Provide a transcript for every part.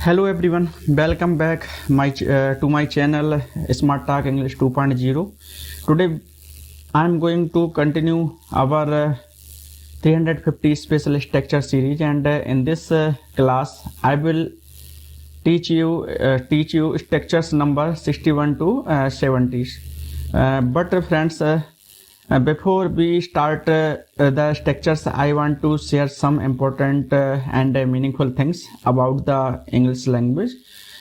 Hello everyone, welcome back to my channel Smart Talk English 2.0. Today I am going to continue our 350 specialist lecture series, and in this class I will teach you structures number 61 to 70. But friends, before we start the structures, I want to share some important and meaningful things about the English language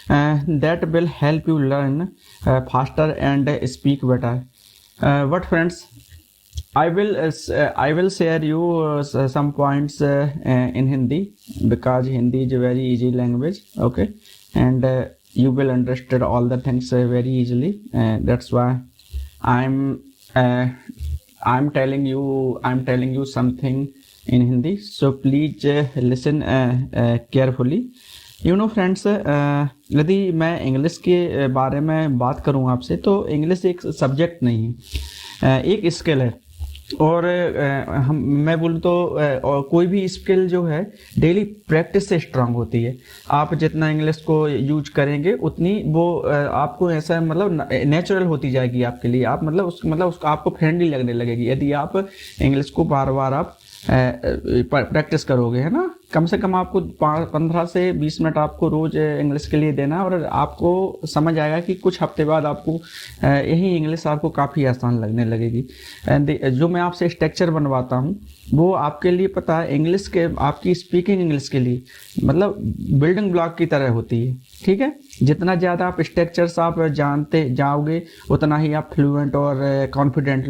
that will help you learn faster and speak better. But friends, I will share you some points in Hindi, because Hindi is a very easy language, okay, and you will understand all the things very easily. That's why I'm telling you something in Hindi, so please listen carefully. You know friends, यदि मैं English के बारे में बात करूं आपसे, तो English एक सब्जेक्ट नहीं है, एक स्किल है। और मैं बोलूँ तो कोई भी स्किल जो है डेली प्रैक्टिस से स्ट्रांग होती है। आप जितना इंग्लिश को यूज करेंगे उतनी वो आपको ऐसा मतलब नेचुरल होती जाएगी आपके लिए। आप मतलब उसको आपको फ्रेंडली लगने लगेगी यदि आप इंग्लिश को बार बार आप प्रैक्टिस करोगे, है ना। कम से कम आपको 15 से 20 मिनट आपको रोज इंग्लिश के लिए देना, और आपको समझ आएगा कि कुछ हफ्ते बाद आपको यही इंग्लिश आपको काफ़ी आसान लगने लगेगी। जो मैं आपसे स्ट्रक्चर बनवाता हूँ वो आपके लिए पता है इंग्लिश के, आपकी स्पीकिंग इंग्लिश के लिए मतलब बिल्डिंग ब्लॉक की तरह होती है, ठीक है। जितना ज़्यादा आप स्ट्रक्चर्स आप जानते जाओगे उतना ही आप फ्लुएंट और कॉन्फिडेंट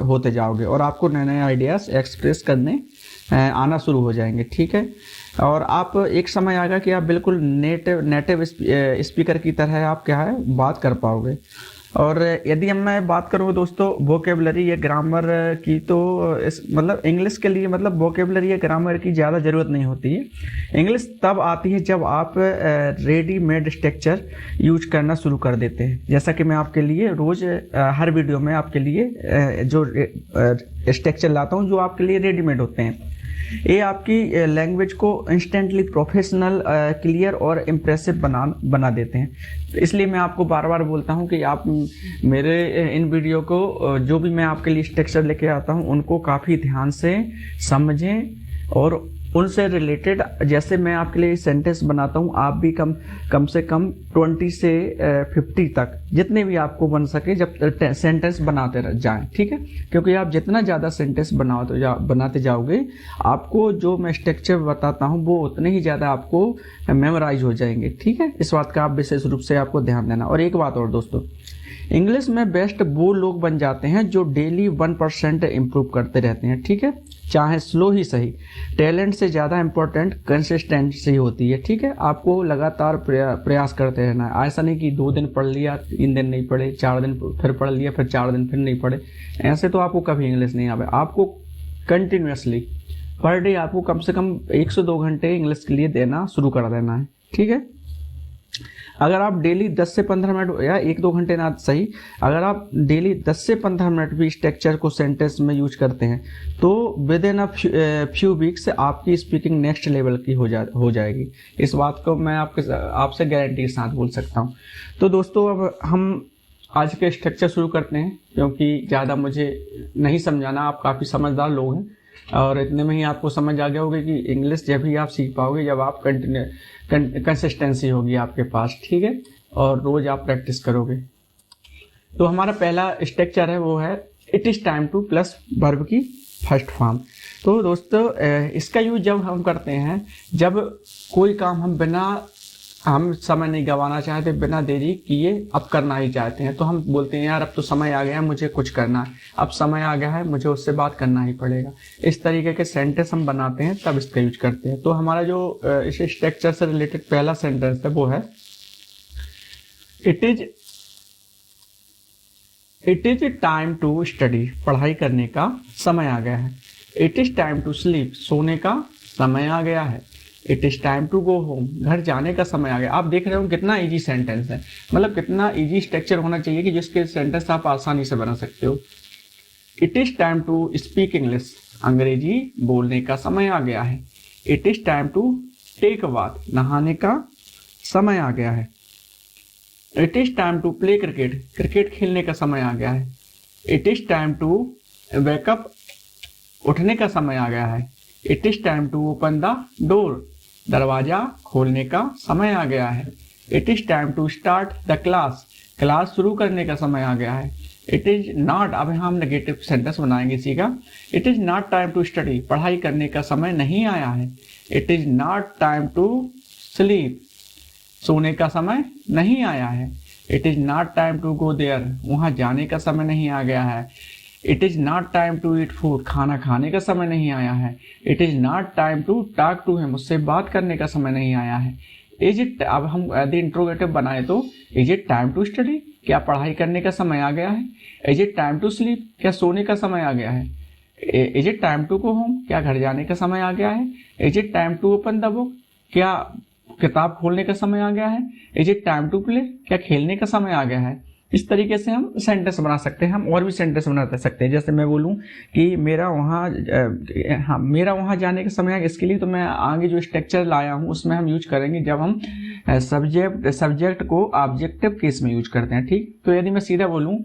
होते जाओगे, और आपको नए नए आइडियाज़ एक्सप्रेस करने आना शुरू हो जाएंगे, ठीक है। और आप एक समय आएगा कि आप बिल्कुल नेटिव स्पीकर की तरह आप क्या है बात कर पाओगे। और यदि मैं बात करूँ दोस्तों वोकेबलरी या ग्रामर की, तो मतलब इंग्लिश के लिए मतलब वोकेबलरी या ग्रामर की ज़्यादा ज़रूरत नहीं होती है। इंग्लिश तब आती है जब आप रेडीमेड स्ट्रक्चर यूज करना शुरू कर देते हैं। जैसा कि मैं आपके लिए रोज़ हर वीडियो में आपके लिए जो स्ट्रक्चर लाता हूँ जो आपके लिए रेडीमेड होते हैं, ये आपकी लैंग्वेज को इंस्टेंटली प्रोफेशनल, क्लियर और इम्प्रेसिव बना देते हैं। तो इसलिए मैं आपको बार बार बोलता हूं कि आप मेरे इन वीडियो को जो भी मैं आपके लिए स्ट्रक्चर लेके आता हूं उनको काफ़ी ध्यान से समझें, और उनसे रिलेटेड जैसे मैं आपके लिए सेंटेंस बनाता हूं आप भी कम से कम 20 से 50 तक जितने भी आपको बन सके जब सेंटेंस बनाते जाएं, ठीक है। क्योंकि आप जितना ज़्यादा सेंटेंस बनाते जाओगे आपको जो मैं स्ट्रक्चर बताता हूं वो उतने ही ज़्यादा आपको मेमोराइज हो जाएंगे, ठीक है। इस बात का आप विशेष रूप से आपको ध्यान देना। और एक बात और दोस्तों, इंग्लिश में बेस्ट वो लोग बन जाते हैं जो डेली 1% इम्प्रूव करते रहते हैं, ठीक है, चाहे स्लो ही सही। टैलेंट से ज़्यादा इम्पोर्टेंट कंसिस्टेंसी होती है, ठीक है। आपको लगातार प्रयास करते रहना है। ऐसा नहीं कि 2 दिन पढ़ लिया, 3 दिन नहीं पढ़े, 4 दिन फिर पढ़ लिया, फिर 4 दिन फिर नहीं पढ़े, ऐसे तो आपको कभी इंग्लिश नहीं आवे। आपको कंटिन्यूसली पर डे आपको कम से कम 1 से 2 घंटे इंग्लिश के लिए देना शुरू कर देना है, ठीक है। अगर आप डेली 10 से 15 मिनट या 1-2 घंटे ना सही, अगर आप डेली 10 से 15 मिनट भी स्ट्रक्चर को सेंटेंस में यूज करते हैं तो विद इन फ्यू वीक्स आपकी स्पीकिंग नेक्स्ट लेवल की हो जाएगी। इस बात को मैं आपसे गारंटी के साथ बोल सकता हूं। तो दोस्तों अब हम आज के स्ट्रक्चर शुरू करते हैं, क्योंकि ज़्यादा मुझे नहीं समझाना, आप काफ़ी समझदार लोग हैं और इतने में ही आपको समझ आ गया होगा कि इंग्लिश जब भी आप सीख पाओगे जब आप कंसिस्टेंसी होगी आपके पास, ठीक है, और रोज आप प्रैक्टिस करोगे। तो हमारा पहला स्ट्रक्चर है वो है it is time two plus verb की फर्स्ट फॉर्म। तो दोस्तों इसका यूज जब हम करते हैं जब कोई काम हम समय नहीं गंवाना चाहते, बिना देरी किए अब करना ही चाहते हैं, तो हम बोलते हैं यार अब तो समय आ गया है, मुझे कुछ करना है, अब समय आ गया है, मुझे उससे बात करना ही पड़ेगा। इस तरीके के सेंटेंस हम बनाते हैं तब इसका यूज करते हैं। तो हमारा जो इस स्ट्रक्चर से रिलेटेड पहला सेंटेंस है वो है it is time to study, पढ़ाई करने का समय आ गया है। It is time to sleep, सोने का समय आ गया है। It is time to go home, घर जाने का समय आ गया। आप देख रहे हो कितना इजी सेंटेंस है, मतलब कितना इजी स्ट्रक्चर होना चाहिए कि जिसके सेंटेंस आप आसानी से बना सकते हो। It is time to speak English, अंग्रेजी बोलने का समय आ गया है। It is time to take a bath, नहाने का समय आ गया है। It is time to play cricket, cricket खेलने का समय आ गया है। It is time to wake up, उठने का समय आ गया है। It is time to open the door, दरवाजा खोलने का समय आ गया है। It is time to start the class, class शुरू करने का समय आ गया है। इट इज नॉट, अब हम नेगेटिव सेंटेंस बनाएंगे इसी का। It is not time to study, पढ़ाई करने का समय नहीं आया है। It is not time to sleep, सोने का समय नहीं आया है। It is not time to go there, वहां जाने का समय नहीं आ गया है। It is not time to eat food, खाना खाने का समय नहीं आया है। It is not time to talk to him, उससे बात करने का समय नहीं आया है। इज इट, अब हम यदि इंट्रोगेटिव बनाए तो is it time to study, क्या पढ़ाई करने का समय आ गया है। Is it time to sleep, क्या सोने का समय आ गया है। Is it time to go home, क्या घर जाने का समय आ गया है। Is it time to open the book, क्या किताब खोलने का समय आ गया है। Is it time to play, क्या खेलने का समय आ गया है। इस तरीके से हम सेंटेंस बना सकते हैं। हम और भी सेंटेंस बना सकते हैं, जैसे मैं बोलूं कि मेरा वहाँ जाने का समय है। इसके लिए तो मैं आगे जो स्ट्रक्चर लाया हूं उसमें हम यूज करेंगे जब हम सब्जेक्ट को ऑब्जेक्टिव केस में यूज करते हैं। ठीक, तो यदि मैं सीधा बोलूं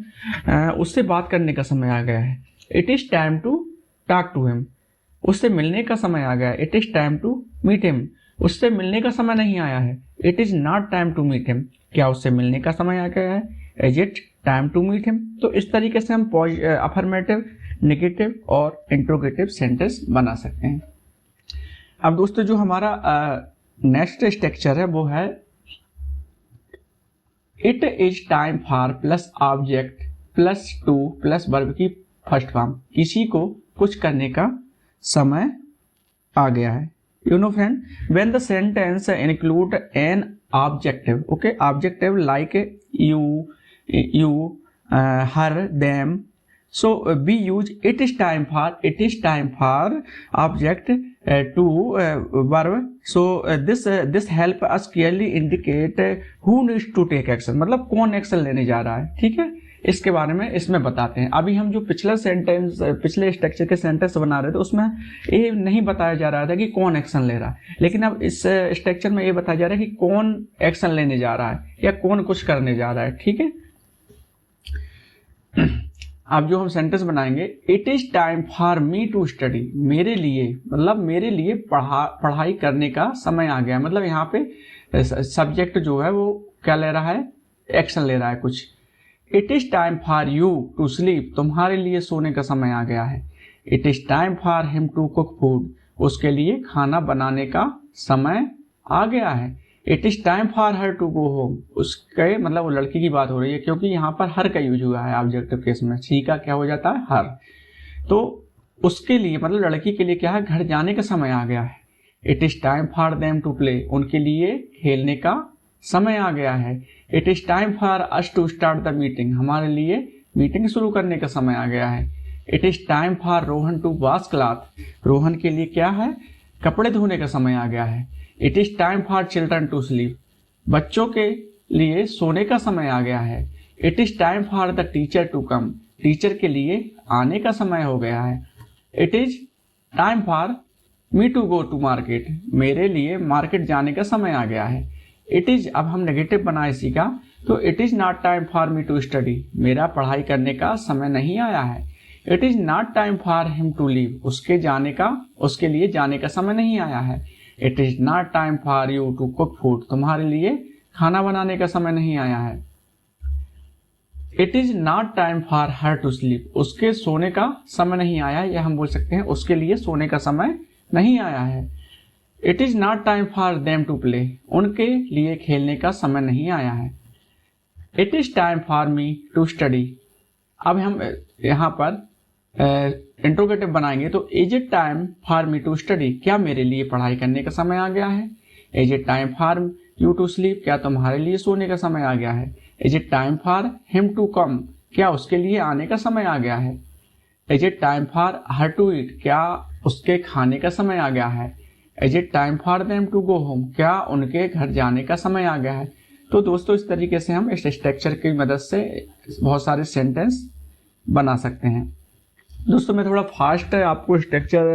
उससे बात करने का समय आ गया है। It is time to talk to him, उससे मिलने का समय आ गया है। It is time to meet him, उससे मिलने का समय नहीं आया है। It is not time to meet him, क्या उससे मिलने का समय आ गया है। Is it time to meet him. तो इस तरीके से हम अफर्मेटिव, नेगेटिव और इंट्रोगेटिव सेंटेंस बना सकते हैं। अब दोस्तों जो हमारा नेक्स्ट स्ट्रक्चर है वो है it is time for plus object plus two plus verb की फर्स्ट फॉर्म, किसी को कुछ करने का समय आ गया है। You know friend, when the sentence include an objective, okay, objective like you, her, them, so we use it is time for object to verb. So this help us clearly indicate who needs to take action, मतलब कौन action लेने जा रहा है। ठीक है, इसके बारे में इसमें बताते हैं। अभी हम जो पिछले स्ट्रक्चर के सेंटेंस बना रहे थे उसमें ये नहीं बताया जा रहा था कि कौन एक्शन ले रहा है, लेकिन अब इस स्ट्रक्चर में ये बताया जा रहा है कि कौन एक्शन लेने जा रहा है या कौन कुछ करने जा रहा है। ठीक है, अब जो हम सेंटेंस बनाएंगे, it is time for me to study, मेरे लिए, मतलब मेरे लिए पढ़ाई करने का समय आ गया। मतलब यहाँ पे सब्जेक्ट जो है वो क्या ले रहा है, एक्शन ले रहा है कुछ। It is time for you to sleep, तुम्हारे लिए सोने का समय आ गया है। It is time for him to cook food, उसके लिए खाना बनाने का समय आ गया है। It is time for her to go home, उसके मतलब वो लड़की की बात हो रही है क्योंकि यहाँ पर हर का यूज हुआ है ऑब्जेक्टिव केस में। सी का क्या हो जाता है, हर। तो उसके लिए मतलब लड़की के लिए क्या है, घर जाने का समय आ गया है। It is time for them to play, उनके लिए खेलने का समय आ गया है। It is time for us to start the meeting, हमारे लिए मीटिंग शुरू करने का समय आ गया है। It is time for Rohan to wash cloth, Rohan के लिए क्या है, कपड़े धोने का समय आ गया है। It is time for children to sleep, बच्चों के लिए सोने का समय आ गया है। It is time for the teacher to come, teacher के लिए आने का समय हो गया है। It is time for me to go to market, मेरे लिए मार्केट जाने का समय आ गया है। इट इज, अब हम नेगेटिव बनाए इसी का, तो it is not time for me to study, मेरा पढ़ाई करने का समय नहीं आया है। It is not time for him to leave, उसके लिए जाने का समय नहीं आया है। It is not time for you to cook food, तुम्हारे लिए खाना बनाने का समय नहीं आया है। It is not time for her to sleep, उसके सोने का समय नहीं आया, या हम बोल सकते हैं उसके लिए सोने का समय नहीं आया है। It is not time for them to play, उनके लिए खेलने का समय नहीं आया है। It is time for me to study, अब हम यहाँ पर इंट्रोगेटिव बनाएंगे तो is it time for me to study, क्या मेरे लिए पढ़ाई करने का समय आ गया है। Is it time for you to sleep, क्या तुम्हारे लिए सोने का समय आ गया है। Is it time for him to come, क्या उसके लिए आने का समय आ गया है। Is it time for her to eat, क्या उसके खाने का समय आ गया है। Is it time for them to go home, क्या उनके घर जाने का समय आ गया है। तो दोस्तों इस तरीके से हम इस स्ट्रक्चर की मदद से बहुत सारे सेंटेंस बना सकते हैं। दोस्तों मैं थोड़ा फास्ट आपको स्ट्रक्चर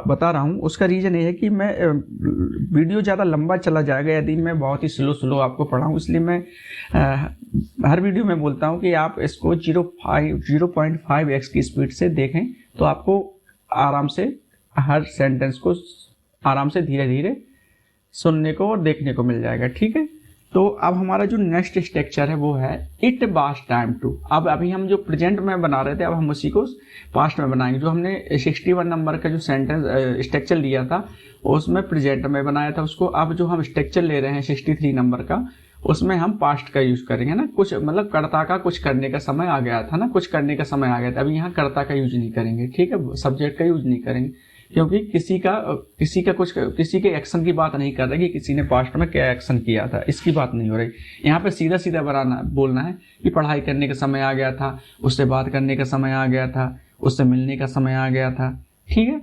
बता रहा हूँ। उसका रीज़न ये है कि मैं वीडियो ज़्यादा लंबा चला जाएगा यदि मैं बहुत ही स्लो आपको पढ़ाऊँ, इसलिए मैं हर वीडियो में बोलता हूँ कि आप इसको 0.5x की स्पीड से देखें, तो आपको आराम से हर सेंटेंस को आराम से धीरे धीरे सुनने को और देखने को मिल जाएगा। ठीक है, तो अब हमारा जो नेक्स्ट स्ट्रक्चर है वो है इट वाज टाइम टू। अब अभी हम जो प्रेजेंट में बना रहे थे, अब हम उसी को पास्ट में बनाएंगे। जो हमने 61 नंबर का जो सेंटेंस स्ट्रक्चर लिया था उसमें प्रेजेंट में बनाया था उसको, अब जो हम स्ट्रक्चर ले रहे हैं 63 नंबर का, उसमें हम पास्ट का यूज करेंगे ना। कुछ मतलब कर्ता का कुछ करने का समय आ गया था ना, कुछ करने का समय आ गया था। अभी यहाँ कर्ता का यूज नहीं करेंगे, ठीक है, सब्जेक्ट का यूज नहीं करेंगे, क्योंकि किसी के एक्शन की बात नहीं कर रहे कि किसी ने पास्ट में क्या एक्शन किया था, इसकी बात नहीं हो रही। यहाँ पे सीधा सीधा बोलना है कि पढ़ाई करने का समय आ गया था, उससे बात करने का समय आ गया था, उससे मिलने का समय आ गया था। ठीक है,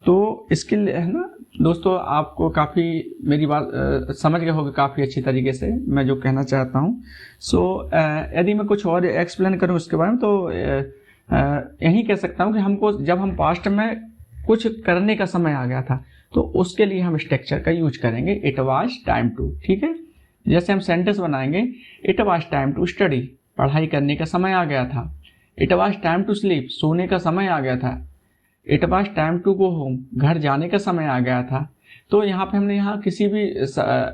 तो इसके लिए है ना दोस्तों, आपको काफ़ी मेरी बात समझ गए होगे काफ़ी अच्छी तरीके से मैं जो कहना चाहता हूँ। सो यदि मैं कुछ और एक्सप्लेन करूँ उसके बारे में, तो यही कह सकता हूँ कि हमको जब हम पास्ट में कुछ करने का समय आ गया था तो उसके लिए हम स्ट्रक्चर का यूज करेंगे इट वाज टाइम टू। ठीक है, जैसे हम सेंटेंस बनाएंगे, it was time to study, पढ़ाई करने का समय आ गया था। It was time to sleep, सोने का समय आ गया था। It was time to go home, घर जाने का समय आ गया था। तो यहाँ पे हमने यहाँ किसी भी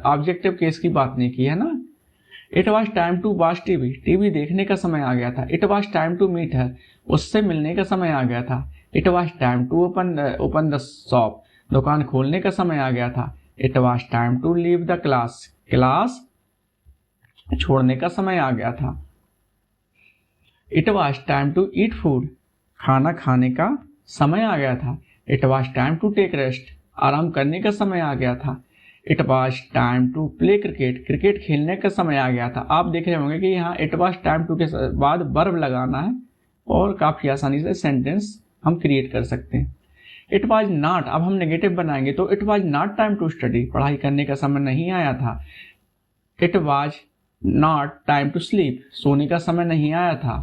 ऑब्जेक्टिव केस की बात नहीं की है ना। It was time to watch TV, TV देखने का समय आ गया था। It was time to meet her, उससे मिलने का समय आ गया था। It was time to open the shop, दुकान खोलने का समय आ गया था। It was time to leave the class, class छोड़ने का समय आ गया था। It was time to eat food, खाना खाने का समय आ गया था। It was time to take rest, आराम करने का समय आ गया था। It was time to play cricket, cricket खेलने का समय आ गया था। आप देख रहे होंगे कि यहाँ इट वाज टाइम टू के बाद वर्ब लगाना है और काफी आसानी से सेंटेंस हम क्रिएट कर सकते हैं। इट वाज नॉट, अब हम नेगेटिव बनाएंगे तो it was not time to study, पढ़ाई करने का समय नहीं आया था। It was not time to sleep, सोने का समय नहीं आया था।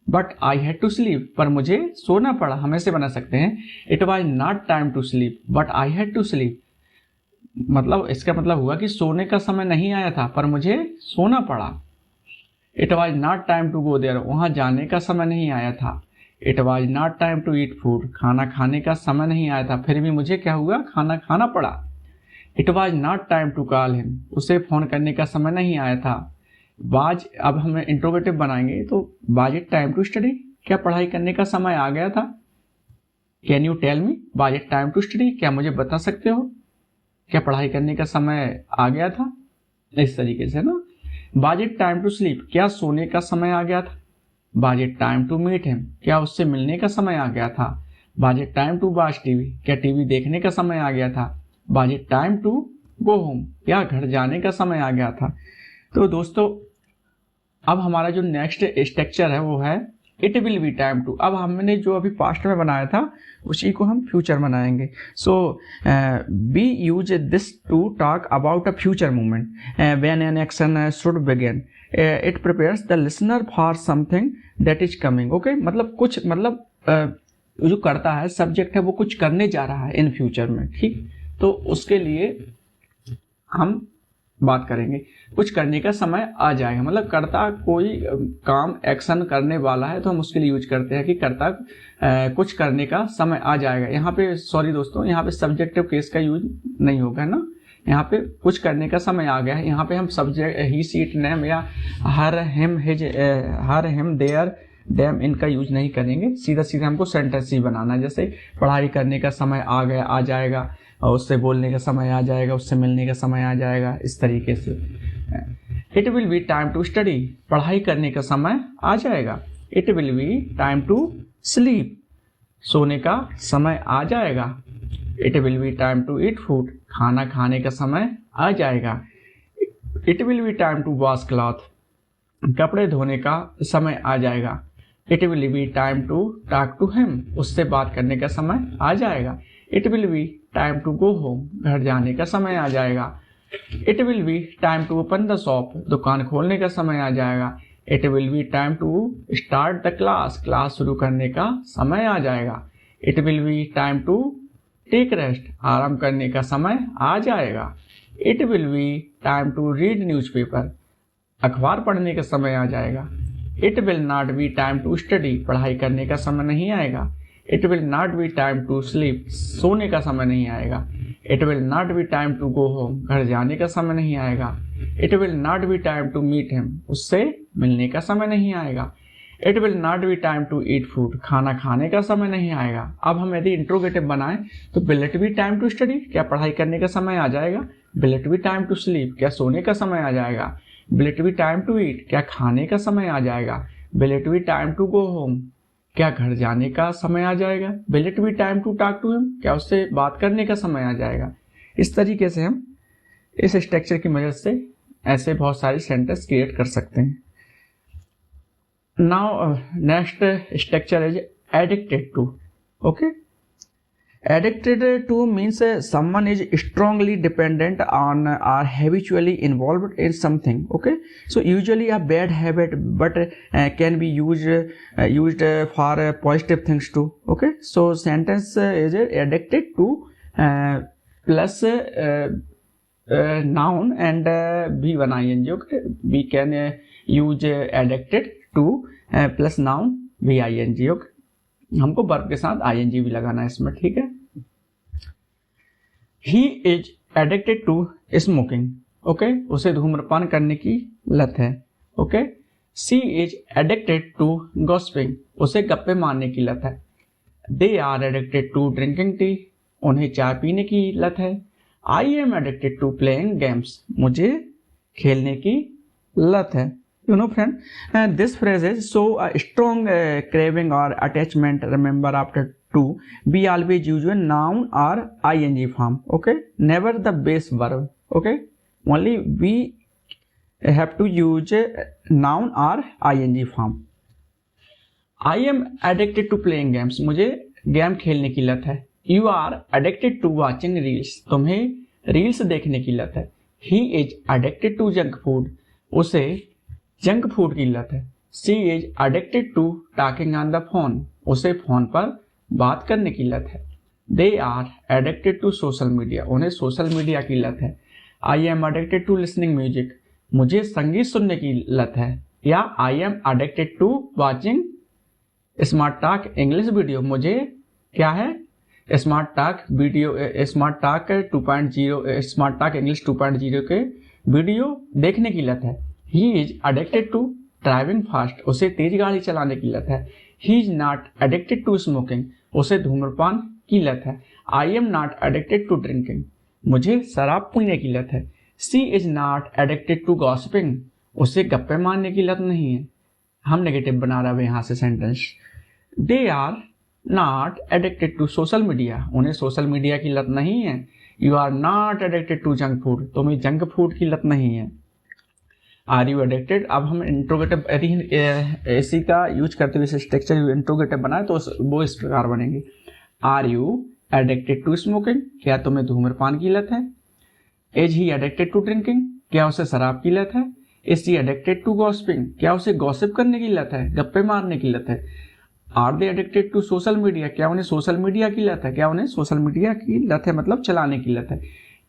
But I had to sleep, पर मुझे सोना पड़ा, हम ऐसे बना सकते हैं it was not time to sleep but I had to sleep. मतलब इसका मतलब हुआ कि सोने का समय नहीं आया था पर मुझे सोना पड़ा। It was not time to go there, वहां जाने का समय नहीं आया था। It was not time to eat food, खाना खाने का समय नहीं आया था, फिर भी मुझे क्या हुआ, खाना खाना पड़ा। It was not time to call him, उसे फोन करने का समय नहीं आया था। वाज, अब हम इंट्रोगेटिव बनाएंगे तो was it time to study, क्या पढ़ाई करने का समय आ गया था। Can you tell me was it time to study, क्या मुझे बता सकते हो क्या पढ़ाई करने का समय आ गया था। इस तरीके से ना। Was it time to sleep, क्या सोने का समय आ गया था। Was it time to meet him, क्या उससे मिलने का समय आ गया था। Was it time to watch TV, क्या टीवी देखने का समय आ गया था। Was it time to go home, क्या घर जाने का समय आ गया था। तो दोस्तों अब हमारा जो नेक्स्ट स्ट्रक्चर है वो है it will be time to. अब हमने जो अभी पास्ट में बनाया था उसी को हम फ्यूचर बनाएंगे। So we use this to talk about a future moment when an action should begin. It prepares the listener for something that is coming. Okay, मतलब कुछ मतलब जो करता है सब्जेक्ट है वो कुछ करने जा रहा है इन फ्यूचर में। ठीक, तो उसके लिए हम बात करेंगे कुछ करने का समय आ जाएगा। मतलब कर्ता कोई काम एक्शन करने वाला है तो हम उसके लिए यूज करते हैं कि कर्ता कुछ करने का समय आ जाएगा। यहाँ पे सॉरी दोस्तों, यहाँ पे सब्जेक्टिव केस का यूज नहीं होगा ना। यहाँ पे कुछ करने का समय आ गया है, यहाँ पे हम सब्जेक्ट ही सीट नेम या her him his her him their them इनका यूज नहीं करेंगे। सीधा सीधा हमको सेंटेंस ही बनाना है। जैसे पढ़ाई करने का समय आ गया, आ जाएगा, और उससे बोलने का समय आ जाएगा, उससे मिलने का समय आ जाएगा, इस तरीके से। It will be time to study, पढ़ाई करने का समय आ जाएगा। It will be time to sleep, सोने का समय आ जाएगा। It will be time to eat food, खाना खाने का समय आ जाएगा। It will be time to wash cloth, कपड़े धोने का समय आ जाएगा। It will be time to talk to him, उससे बात करने का समय आ जाएगा। It will be time to go home, घर जाने का समय आ जाएगा। It will be time to open the shop, दुकान खोलने का समय आ जाएगा। It will be time to start the class, class शुरू करने का समय आ जाएगा। It will be time to take rest, आराम करने का समय आ जाएगा। It will be time to read newspaper, अखबार पढ़ने का समय आ जाएगा। It will not be time to study, पढ़ाई करने का समय नहीं आएगा। It will not be time to sleep, सोने का समय नहीं आएगा। It will not be time to go home, घर जाने का समय नहीं आएगा। It will not be time to meet him, उससे मिलने का समय नहीं आएगा। It will not be time to eat food, खाना खाने का समय नहीं आएगा। अब हम यदि इंट्रोगेटिव बनाएं तो will it be time to study, क्या पढ़ाई करने का समय आ जाएगा। Will it be time to sleep, क्या सोने का समय आ जाएगा। Will it be time to eat, क्या खाने का समय आ जाएगा। Will it be time to go home, क्या घर जाने का समय आ जाएगा। Will it be time to talk to him, क्या उससे बात करने का समय आ जाएगा। इस तरीके से हम इस स्ट्रक्चर की मदद से ऐसे बहुत सारे सेंटेंस क्रिएट कर सकते हैं। Now next structure is addicted to. Okay, addicted to means someone is strongly dependent on or habitually involved in something. Okay, so usually a bad habit, but can be used for positive things too. Okay, so sentence is addicted to plus noun and v1 ing. Okay, we can use addicted to plus noun v ing. Okay, हमको verb के साथ ing भी लगाना है इसमें, ठीक है। He is addicted to smoking. Okay, उसे धूम्रपान करने की लत है। Okay, she is addicted to gossiping. उसे गप्पे मारने की लत है। They are addicted to drinking tea. उन्हें चाय पीने की लत है। I am addicted to playing games. मुझे खेलने की लत है। You know, friend, this phrase is so a strong craving or attachment. Remember, after to be always use a noun or ing form. Okay, never the base verb. Okay, only we have to use a noun or ing form. I am addicted to playing games. मुझे game खेलने की लत है। You are addicted to watching reels. तुम्हें reels देखने की लत है। He is addicted to junk food. उसे जंक फूड की लत है। She is addicted to talking on the phone. उसे फोन पर बात करने की लत है। They are addicted to social media. उन्हें सोशल मीडिया की लत है। I am addicted to listening music. मुझे संगीत सुनने की लत है। या I am addicted to watching smart talk English video. मुझे क्या है, smart talk video, smart talk 2.0, smart talk English 2.0 के वीडियो देखने की लत है। He is addicted to driving fast. उसे तेज गाड़ी चलाने की लत है। He is not addicted to smoking. उसे धूम्रपान की लत है। I am not addicted to drinking. मुझे शराब पीने की लत है। She is not addicted to gossiping. उसे गप्पे मारने की लत नहीं है। हम नेगेटिव बना रहे हैं यहाँ से sentence. They are not addicted to social media. उन्हें सोशल मीडिया की लत नहीं है। You are not addicted to junk food. तुम्हें जंक फूड की लत नहीं है। Are you addicted. अब हम इंट्रोगेटिव इसी का यूज करते हुए स्ट्रक्चर इंट्रोगेटिव बनाए तो वो इस प्रकार बनेंगे। Are you addicted to smoking, क्या तुम्हें धूम्रपान की लत है। Is he addicted to drinking, क्या उसे शराब की लत है। Is he addicted to gossiping, क्या उसे गॉसिप करने की लत है, गप्पे मारने की लत है। Are they addicted to social media, क्या उन्हें सोशल मीडिया की लत है, क्या उन्हें सोशल मीडिया की लत है मतलब चलाने की लत है।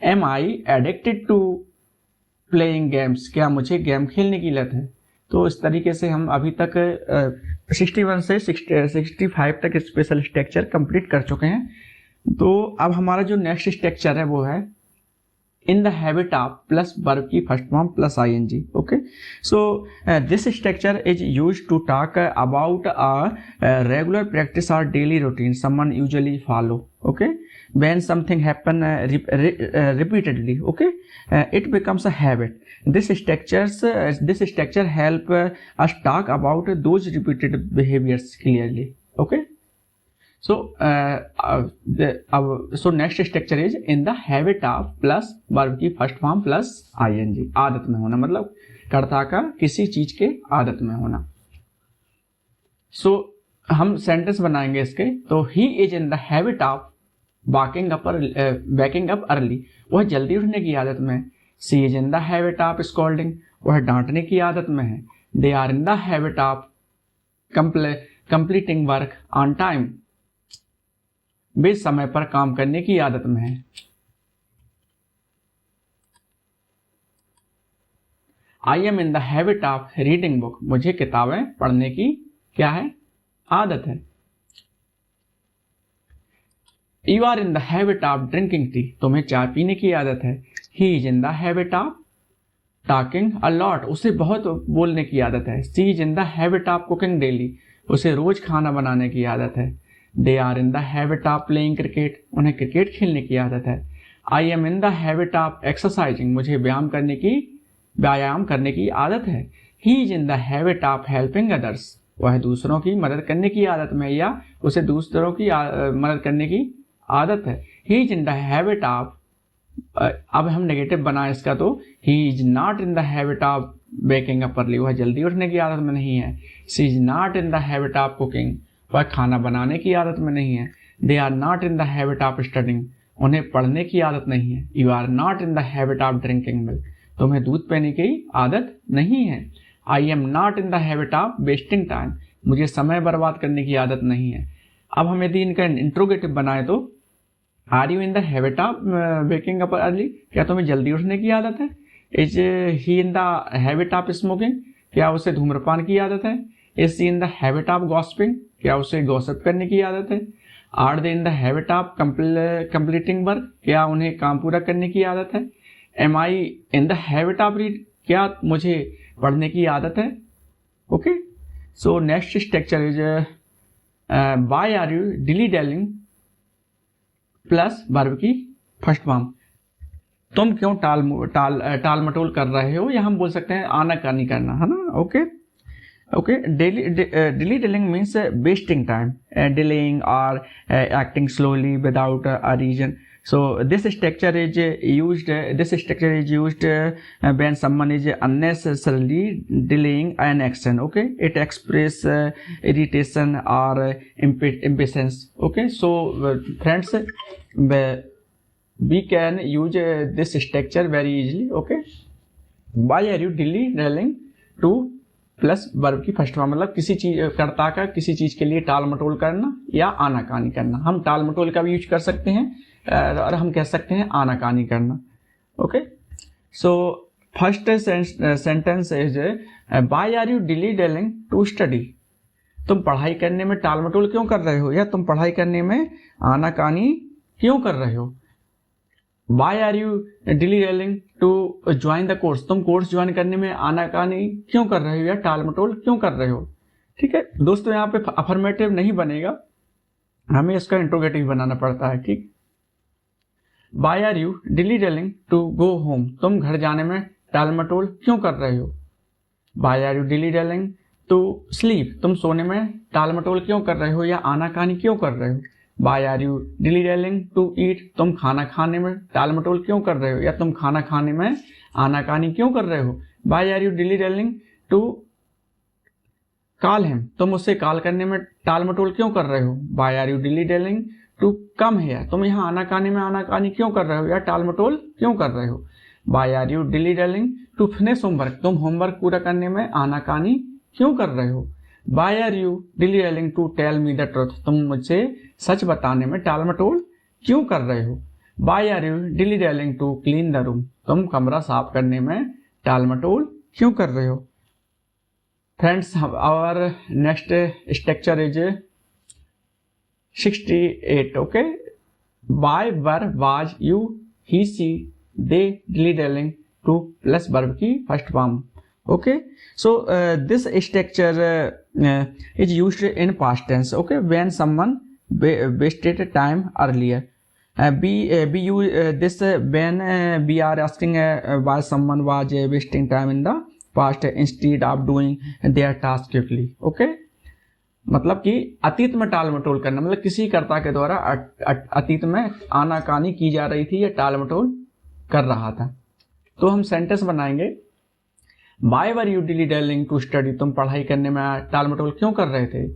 Am I addicted to playing games, क्या मुझे गेम खेलने की लत है। तो इस तरीके से हम अभी तक 61 से 65 तक स्पेशल स्ट्रक्चर कंप्लीट कर चुके हैं। तो अब हमारा जो नेक्स्ट स्ट्रक्चर है वो है in the habit of plus verb की first form plus ing. Okay, so this structure is used to talk about a regular practice और daily routine someone usually follow. Okay, when something happen repeatedly, okay, it becomes a habit. This structure help us talk about those repeated behaviors clearly. Okay, so so next structure is in the habit of plus verb की first form plus ing. आदत में होना मतलब कर्ता का किसी चीज के आदत में होना. so हम सेंटेंस बनाएंगे इसके. तो he is in the habit of waking up early, वह जल्दी उठने की आदत में. She is in the habit of scolding, वह डांटने की आदत में है. They are in the habit of completing work on time, वे समय पर काम करने की आदत में है। I am in the habit of reading book, मुझे किताबें पढ़ने की क्या है, आदत है। You are in the habit of drinking tea, तुम्हें चाय पीने की आदत है। He is in the habit of talking a lot, उसे बहुत बोलने की आदत है। She is in the habit of cooking daily, उसे रोज खाना बनाने की आदत है। They are in the habit of playing cricket, उन्हें क्रिकेट खेलने की आदत है। I am in the habit of exercising, मुझे व्यायाम करने की आदत है। He is in the habit of helping others, वह दूसरों की मदद करने की आदत में या उसे दूसरों की मदद करने की आदत है। He is in the habit of, अब हम नेगेटिव बनाए इसका तो he is not in the habit of waking up early, वह जल्दी उठने की आदत में नहीं है। She is not in the habit of cooking, वह खाना बनाने की आदत में नहीं है। They are not in the habit of studying, उन्हें पढ़ने की आदत नहीं है। You are not in the habit of drinking milk, तुम्हें दूध पीने की आदत नहीं है। I am not in the habit of wasting time, मुझे समय बर्बाद करने की आदत नहीं है। अब हम यदि इनका इंट्रोगेटिव बनाए तो are you in the habit of waking up early, क्या तुम्हें जल्दी उठने की आदत है। Is he in the habit of smoking, क्या उसे धूम्रपान की आदत है। Is she in the habit of gossiping, क्या उसे गॉसिप करने की आदत है। Are they in the habit of completing work, क्या उन्हें काम पूरा करने की आदत है। Am I in the habit of read, क्या मुझे पढ़ने की आदत है। Okay, so next structure is why are you Dili डेलिंग plus verb की फर्स्ट फॉर्म, तुम क्यों टाल मटोल कर रहे हो, या हम बोल सकते हैं आनाकानी करना, है ना। Okay okay, dilly-dallying means wasting time, delaying or acting slowly without a reason. So this structure is used when someone is unnecessarily delaying an action. Okay, it express irritation or impatience. Okay, so friends, we can use this structure very easily. Okay, why are you dilly-dallying to plus verb की first form, मतलब किसी चीज कर्ता का किसी चीज के लिए टाल मटोल करना या आनाकानी करना। हम टाल मटोल का भी यूज कर सकते हैं और हम कह सकते हैं आनाकानी करना। Okay, so first sentence is why are you Dili डेलिंग to study, तुम पढ़ाई करने में टाल मटोल क्यों कर रहे हो, या तुम पढ़ाई करने में आनाकानी क्यों कर रहे हो। Why are you dilly-dallying to join the course, तुम कोर्स ज्वाइन करने में आनाकानी क्यों कर रहे हो या टाल मटोल क्यों कर रहे हो। ठीक है दोस्तों, यहाँ पे अफर्मेटिव नहीं बनेगा, हमें इसका इंट्रोगेटिव बनाना पड़ता है। ठीक, Why are you dilly-dallying to go home, तुम घर जाने में टाल मटोल क्यों कर रहे हो। Why are you dilly-dallying to sleep, तुम सोने में टाल मटोल क्यों कर रहे हो या आनाकानी क्यों कर रहे हो। Why are you dilly-dallying to eat, तुम खाना खाने में टाल मटोल क्यों कर रहे हो या तुम खाना खाने में आनाकानी क्यों कर रहे हो। Why are you dilly-dallying to call him, तुम उससे कॉल करने में टाल मटोल क्यों कर रहे हो। Why are you dilly-dallying to come here, तुम यहाँ आनाकानी में आनाकानी क्यों कर रहे हो या टाल मटोल क्यों कर रहे हो। Why are you dilly-dallying to finish homework, तुम होमवर्क पूरा करने में आनाकानी क्यों कर रहे हो। Why are you dilly-dallying to tell me the truth, तुम मुझसे सच बताने में टाल मटोल क्यों कर रहे हो। Why are you dilly-dallying to clean the room, तुम कमरा साफ करने में टाल मटोल क्यों कर रहे हो। Friends, our next structure is 68. Okay, why were was you he she they dilly-dallying to plus verb की first form. Okay, so this structure is used in past tense. Okay, when someone wasted time earlier. We use this when we are asking why someone was wasting time in the past instead of doing their task quickly. Okay, मतलब कि अतीत में टाल मटोल करना, मतलब किसी कर्ता के द्वारा अतीत में आनाकानी की जा रही थी या टाल मटोल कर रहा था। तो हम सेंटेंस बनाएंगे, Why were you dilly-dallying to study, तुम पढ़ाई करने में टाल मटोल क्यों कर रहे थे।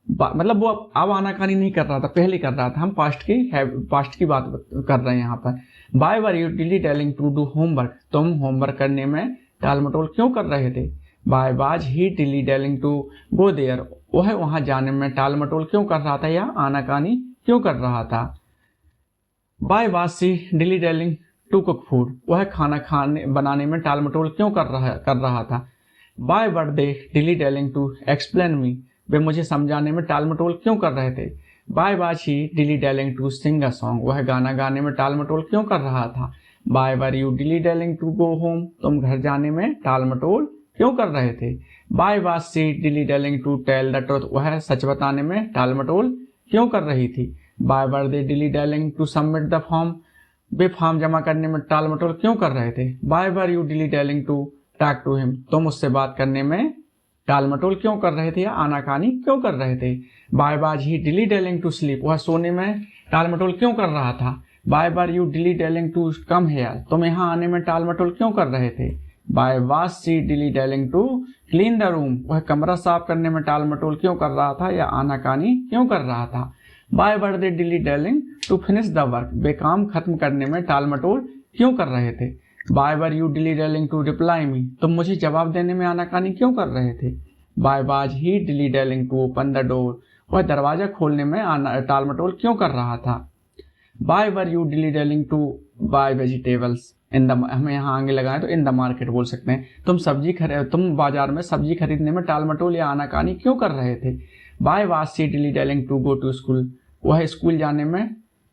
मतलब वो अब आनाकानी नहीं कर रहा था, पहले कर रहा था। हम पास्ट की बात कर रहे हैं यहाँ पर। Why were you dilly-dallying to do homework, तुम होमवर्क करने में टाल मटोल क्यों कर रहे थे। Why was he Dili डेलिंग to go there, वह वहां जाने में टाल मटोल क्यों कर रहा था या आनाकानी क्यों कर रहा था। Why was she Dili डेलिंग to cook food, वह खाना खाने बनाने में टाल मटोल क्यों कर रहा था। Why were they dilly डेलिंग to explain me, वे मुझे समझाने में टाल मटोल क्यों कर रहे थे। Why was he Dili डेलिंग to sing a song, वह गाना गाने में टाल मटोल क्यों कर रहा था। Why were you Dili डेलिंग to go home, तुम घर जाने में टाल मटोल क्यों कर रहे थे। Why was she Dili डेलिंग to tell the truth, वह सच बताने में टाल मटोल क्यों कर रही थी। Why were they dilly डेलिंग to submit the form, वे फॉर्म जमा करने में टाल मटोल क्यों कर रहे थे। Why were you Dili डेलिंग to talk to him, तुम उससे बात करने में टाल मटोल क्यों कर रहे थे या आनाकानी क्यों कर रहे थे। Why was he Dili डेलिंग to sleep, वह सोने में टाल मटोल क्यों कर रहा था। Why were you Dili डेलिंग to come here, तुम यहाँ आने में टाल मटोल क्यों कर रहे थे। Why was she Dili डेलिंग to clean the room, वह कमरा साफ करने में टाल मटोल क्यों कर रहा था या आनाकानी क्यों कर रहा था। Why were they dilly डेलिंग to finish the work, वे काम खत्म करने में टाल मटोल क्यों कर रहे थे। Why were you Dili डेलिंग to reply me, तुम मुझे जवाब देने में आनाकानी क्यों कर रहे थे। Why was he Dili डेलिंग to open the door, वह दरवाजा खोलने में टाल मटोल क्यों कर रहा था। Why were you Dili डेलिंग to buy vegetables in the, हमें यहाँ आगे लगाएं तो इन द मार्केट बोल सकते हैं, तुम बाजार में सब्जी खरीदने में टाल मटोल या आनाकानी क्यों कर रहे थे। Why was she Dili डेलिंग to go to school, वह स्कूल जाने में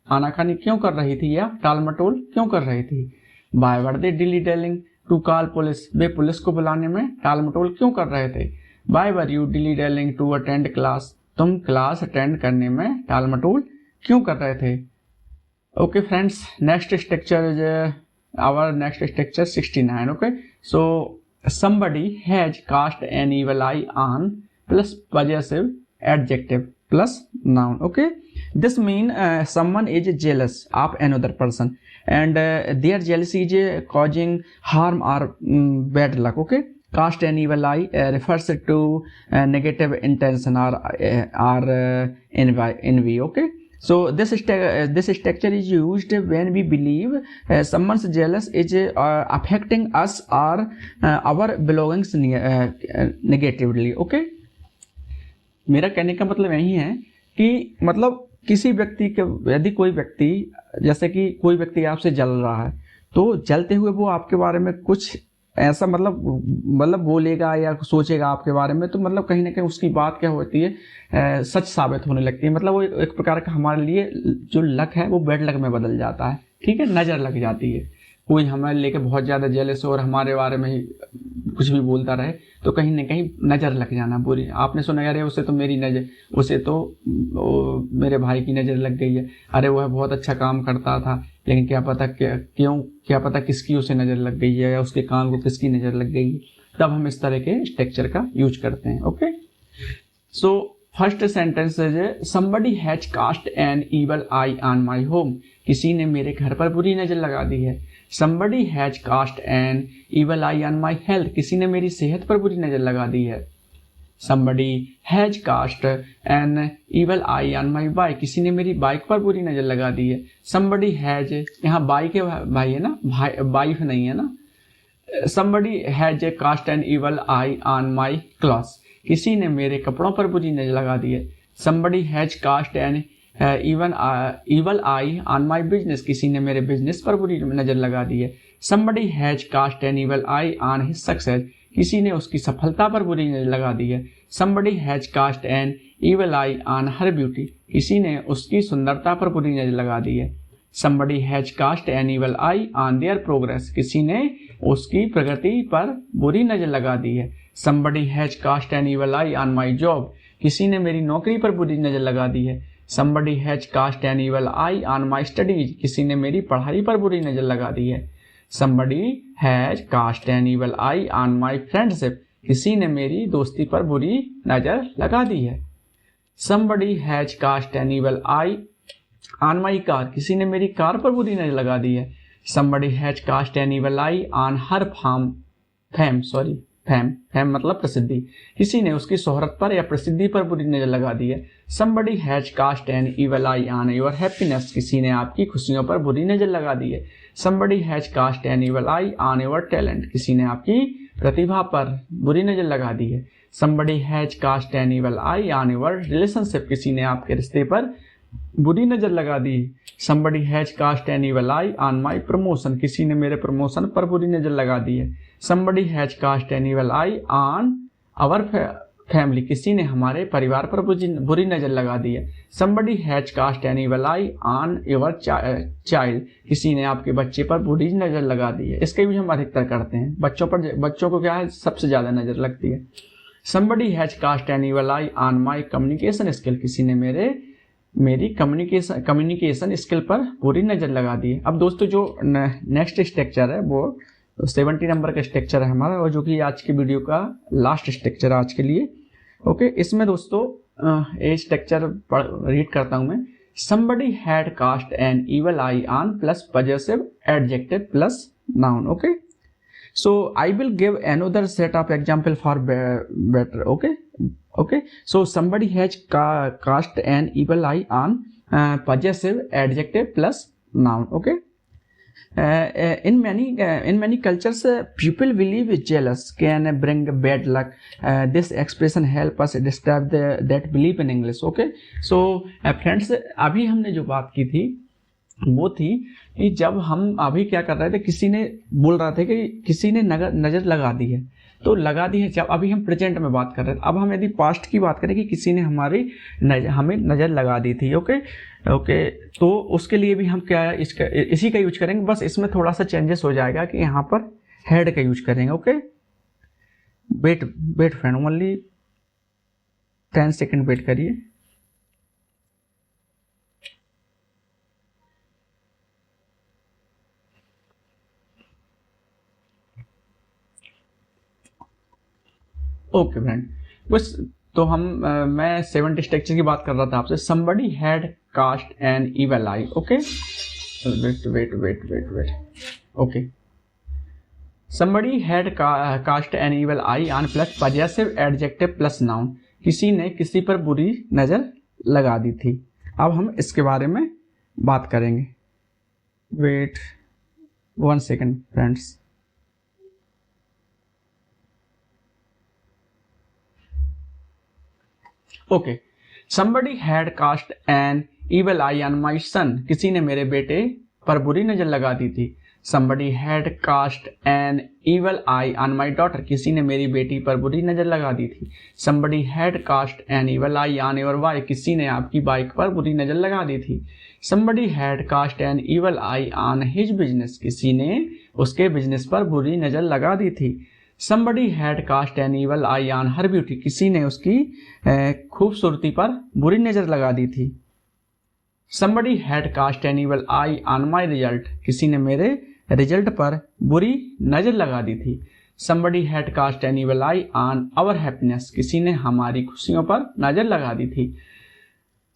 आनाकानी क्यों कर रही थी या टाल मटोल क्यों कर रही थी। Why were they dilly डेलिंग to call police, वे पुलिस को बुलाने में टाल मटोल क्यों कर रहे थे। Why were you Dili डेलिंग to attend class, तुम क्लास अटेंड करने में टाल मटोल क्यों कर रहे थे। Okay friends, next structure is our next structure 69. Okay, so somebody has cast an evil eye on plus possessive adjective plus noun. Okay, this mean someone is jealous of another person and their jealousy is causing harm or bad luck. Okay, cast an evil eye refers to negative intention or envy. Okay, so this structure is used when we believe someone's jealous is affecting us or our belongings negatively. Okay, मेरा कहने का मतलब यही है कि मतलब किसी व्यक्ति के, यदि कोई व्यक्ति, जैसे कि कोई व्यक्ति आपसे जल रहा है, तो जलते हुए वो आपके बारे में कुछ ऐसा मतलब बोलेगा या सोचेगा आपके बारे में, तो मतलब कहीं ना कहीं उसकी बात क्या होती है, सच साबित होने लगती है। मतलब वो एक प्रकार का हमारे लिए जो लक है वो बैड लक में बदल जाता है। ठीक है, नजर लग जाती है। कोई हमारे लेके बहुत ज्यादा जेलस हो और हमारे बारे में ही कुछ भी बोलता रहे तो कहीं ना कहीं नजर लग जाना बुरी। आपने सुना यार उसे तो मेरे भाई की नजर लग गई है, अरे वह बहुत अच्छा काम करता था, लेकिन क्या पता किसकी उसे नजर लग गई है या उसके काम को किसकी नजर लग गई है। तब हम इस तरह के स्ट्रक्चर का यूज करते हैं। ओके, सो फर्स्ट सेंटेंस है somebody has cast an evil eye on my home, किसी ने मेरे घर पर बुरी नजर लगा दी है। somebody has cast an evil eye on my health, किसी ने मेरी सेहत पर बुरी नजर लगा दी है। somebody has cast an evil eye on my bike, किसी ने मेरी बाइक पर बुरी नजर लगा दी है। somebody has, यहाँ बाइक है भाई है ना, वाइफ नहीं है ना। somebody has cast an evil eye on my clothes, किसी ने मेरे कपड़ों पर बुरी नजर लगा दी है। somebody has cast an evil eye on my business, किसी ने मेरे बिजनेस पर बुरी नजर लगा दी है। somebody has cast an evil eye on his success, किसी ने उसकी सफलता पर बुरी नजर लगा दी है। somebody has cast an evil eye on her beauty, किसी ने उसकी सुंदरता पर बुरी नजर लगा दी है। somebody has cast an evil eye on their progress, किसी ने उसकी प्रगति पर बुरी नजर लगा दी है। somebody has cast an evil eye on my job, किसी ने मेरी नौकरी पर बुरी नजर लगा दी है। somebody has cast an evil eye on my studies, किसी ने मेरी पढ़ाई पर बुरी नजर लगा दी है। somebody has cast an evil eye on my friendship, किसी ने मेरी दोस्ती पर बुरी नजर लगा दी है। somebody has cast an evil eye on my car, किसी ने मेरी कार पर बुरी नजर लगा दी है। somebody has cast an evil eye on her fame मतलब प्रसिद्धि, किसी ने उसकी शोहरत पर या प्रसिद्धि पर बुरी नजर लगा दी है। somebody has cast an evil eye on your happiness, किसी ने आपकी खुशियों पर बुरी नजर लगा दी है। somebody has cast an evil eye on your talent, किसी ने आपकी प्रतिभा पर बुरी नजर लगा दी है। somebody has cast an evil eye on your relationship, किसी ने आपके रिश्ते पर बुरी नजर लगा दी। somebody has cast an evil eye on my promotion, किसी ने मेरे प्रमोशन पर बुरी नजर लगा दी है। somebody has cast an evil eye on our family, किसी ने हमारे परिवार पर बुरी नजर लगा दी है। somebody has cast an evil eye on your child, किसी ने आपके बच्चे पर बुरी नजर लगा दी है। इसका यूज हम अधिकतर करते हैं बच्चों को क्या है, सबसे ज्यादा नजर लगती है। somebody has cast an evil eye on my communication skill, किसी ने मेरी कम्युनिकेशन स्किल पर बुरी नजर लगा दी है। अब दोस्तों जो नेक्स्ट स्ट्रक्चर है वो 70 नंबर का स्ट्रक्चर है हमारा, और जो कि आज की वीडियो का लास्ट स्ट्रक्चर है आज के लिए। ओके, इसमें दोस्तों ये स्ट्रक्चर रीड करता हूं मैं। somebody had cast an evil eye on plus possessive adjective plus noun. Okay, so I will give another set of example for better. Okay, so somebody has cast an evil eye on possessive adjective plus noun. Okay, in many cultures people believe jealous can bring bad luck. This expression help us describe that belief in English. Okay, so friends, अभी हमने जो बात की थी वो थी कि जब हम अभी क्या कर रहे थे, किसी ने बोल रहा था कि किसी ने नजर लगा दी है, तो लगा दी है। जब अभी हम प्रेजेंट में बात कर रहे थे, अब हम यदि पास्ट की बात करें कि किसी ने हमें नजर लगा दी थी। ओके, तो उसके लिए भी हम क्या इसी का यूज करेंगे, बस इसमें थोड़ा सा चेंजेस हो जाएगा कि यहाँ पर हेड का यूज करेंगे। Okay, wait friend, only 10 second wait करिए। ओके फ्रेंड, बस तो मैं 70 स्ट्रक्चर की बात कर रहा था आपसे। somebody had cast an evil eye. Okay, wait okay, somebody had cast an evil eye on plus possessive adjective plus noun, किसी ने किसी पर बुरी नजर लगा दी थी। अब हम इसके बारे में बात करेंगे। Wait 1 second friends. Okay, somebody had cast an evil eye on my son, किसी ने मेरे बेटे पर बुरी नजर लगा दी थी। somebody had cast an evil eye on my daughter, किसी ने मेरी बेटी पर बुरी नजर लगा दी थी। somebody had cast an evil eye on your wife, किसी ने आपकी बाइक पर बुरी नजर लगा दी थी। somebody had cast an evil eye on his business, किसी ने उसके बिजनेस पर बुरी नजर लगा दी थी। somebody had cast an evil eye on her beauty, किसी ने उसकी खूबसूरती पर बुरी नजर लगा दी थी। somebody had cast an evil eye on my result, किसी ने मेरे रिजल्ट पर बुरी नजर लगा दी थी। somebody had cast an evil eye on our happiness, किसी ने हमारी खुशियों पर नजर लगा दी थी।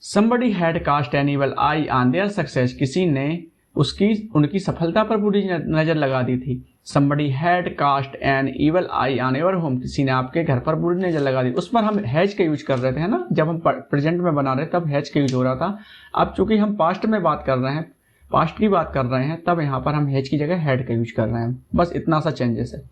somebody had cast an evil eye on their success, किसी ने उनकी सफलता पर बुरी नजर लगा दी थी। somebody had cast an evil eye on your home, किसी ने आपके घर पर बुरी नजर लगा दी। उस पर हम हैज का यूज कर रहे थे, है ना, जब हम प्रेजेंट में बना रहे तब हैज का यूज हो रहा था। अब चूंकि हम पास्ट में बात कर रहे हैं, पास्ट की बात कर रहे हैं, तब यहाँ पर हम हैज की जगह हैड का यूज कर रहे हैं। बस इतना सा चेंजेस है।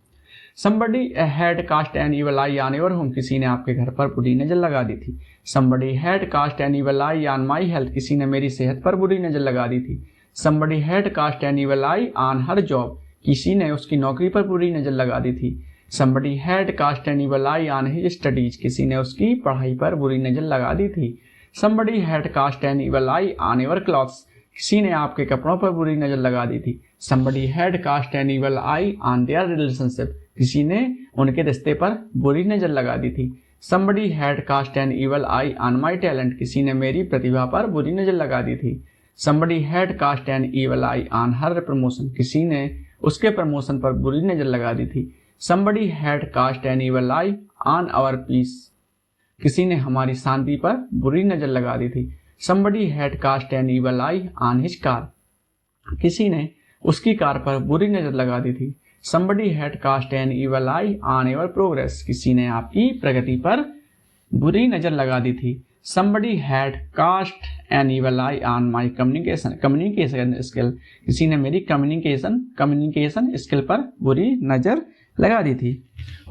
somebody had cast an evil eye on your home, किसी ने आपके घर पर बुरी नजर लगा दी थी। somebody had cast an evil eye on my health, किसी ने मेरी सेहत पर बुरी नजर लगा दी थी। somebody had cast an evil eye on her job, किसी ने उसकी नौकरी पर बुरी नजर लगा दी थी। somebody had cast an evil eye on his studies, किसी ने उसकी पढ़ाई पर बुरी नजर लगा दी थी। somebody had cast an evil eye on your clothes, किसी ने आपके कपड़ों पर बुरी नजर लगा दी थी। somebody had cast an evil eye on their relationship, किसी ने उनके रिश्ते पर बुरी नजर लगा दी थी। somebody had cast an evil eye on my talent, किसी ने मेरी प्रतिभा पर बुरी नजर लगा दी थी। somebody had cast an evil eye on her promotion, किसी ने उसके प्रमोशन पर बुरी नजर लगा दी थी। somebody had cast an evil eye on our peace, किसी ने हमारी शांति पर बुरी नजर लगा दी थी। somebody had cast an evil eye on his car, किसी ने उसकी कार पर बुरी नजर लगा दी थी। somebody had cast an evil eye on your progress, किसी ने आपकी प्रगति पर बुरी नजर लगा दी थी। somebody had cast an evil eye on my communication skill, किसी ने मेरी कम्युनिकेशन स्किल पर बुरी नजर लगा दी थी.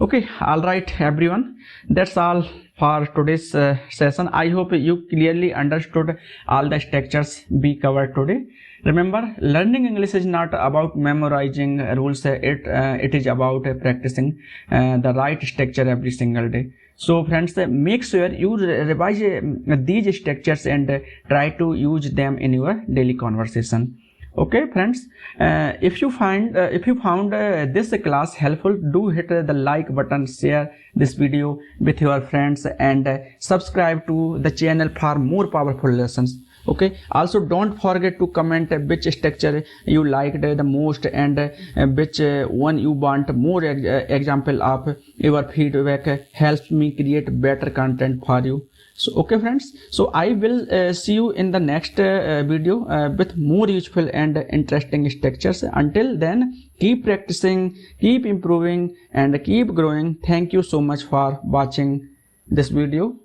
Okay, all right everyone, that's all for today's session. I hope you clearly understood all the structures we covered today. Remember, learning English is not about memorizing rules. It is about practicing the right structure every single day. So friends, make sure you revise these structures and try to use them in your daily conversation. Okay friends, if you found this class helpful, do hit the like button, share this video with your friends, and subscribe to the channel for more powerful lessons. Okay, also don't forget to comment which structure you liked the most and which one you want more example of. Your feedback helps me create better content for you. So okay friends, so I will see you in the next video with more useful and interesting structures. Until then, keep practicing, keep improving, and keep growing. Thank you so much for watching this video.